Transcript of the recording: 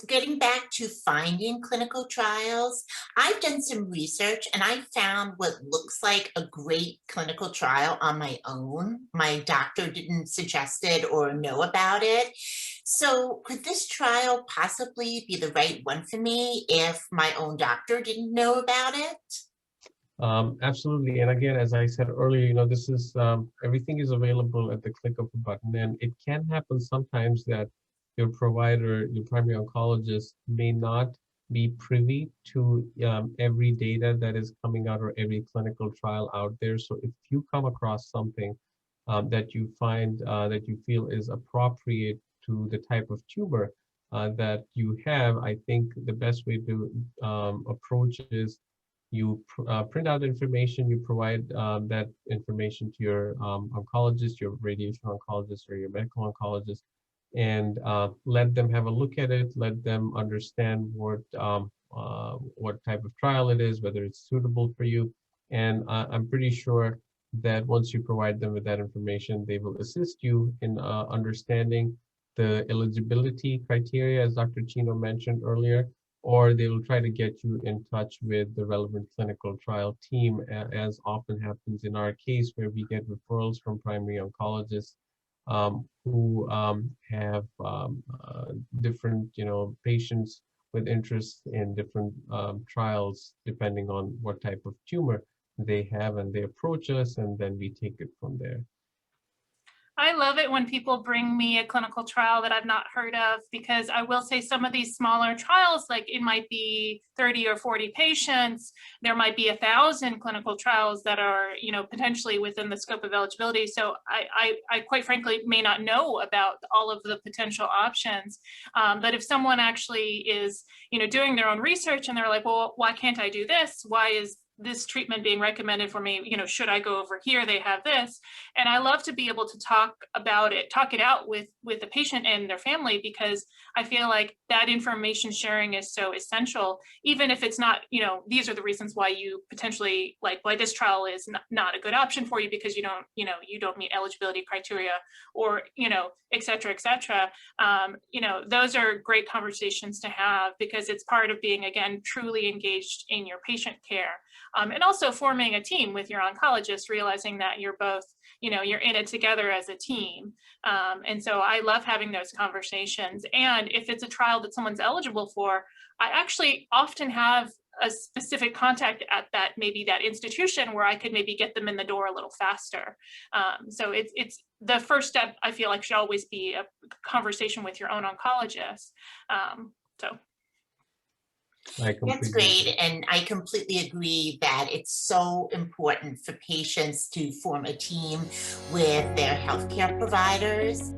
Getting back to finding clinical trials, I've done some research and I found what looks like a great clinical trial on my own. My doctor didn't suggest it or know about it. So, could this trial possibly be the right one for me if my own doctor didn't know about it? Absolutely. And again, as I said earlier, this is everything is available at the click of a button. And it can happen sometimes that your provider, your primary oncologist, may not be privy to every data that is coming out or every clinical trial out there. So if you come across something that you find that you feel is appropriate to the type of tumor that you have, I think the best way to approach is you print out the information, you provide that information to your oncologist, your radiation oncologist, or your medical oncologist, and let them have a look at it, let them understand what type of trial it is, whether it's suitable for you. And I'm pretty sure that once you provide them with that information, they will assist you in understanding the eligibility criteria, as Dr. Chino mentioned earlier, or they will try to get you in touch with the relevant clinical trial team, as often happens in our case, where we get referrals from primary oncologists who have different, patients with interest in different trials, depending on what type of tumor they have, and they approach us, and then we take it from there. I love it when people bring me a clinical trial that I've not heard of, because I will say some of these smaller trials, like it might be 30 or 40 patients, there might be 1,000 clinical trials that are, potentially within the scope of eligibility. So I quite frankly may not know about all of the potential options. But if someone actually is, doing their own research and they're like, well, why can't I do this? Why is this treatment being recommended for me? Should I go over here? They have this. And I love to be able to talk it out with the patient and their family, because I feel like that information sharing is so essential, even if it's not, these are the reasons why you potentially, like, why this trial is not a good option for you because you don't meet eligibility criteria, or, et cetera, et cetera. Those are great conversations to have, because it's part of being, again, truly engaged in your patient care. And also forming a team with your oncologist, realizing that you're both, you're in it together as a team. And so I love having those conversations. And if it's a trial that someone's eligible for, I actually often have a specific contact at that institution where I could maybe get them in the door a little faster. So it's the first step, I feel like, should always be a conversation with your own oncologist. That's great. And I completely agree that it's so important for patients to form a team with their healthcare providers.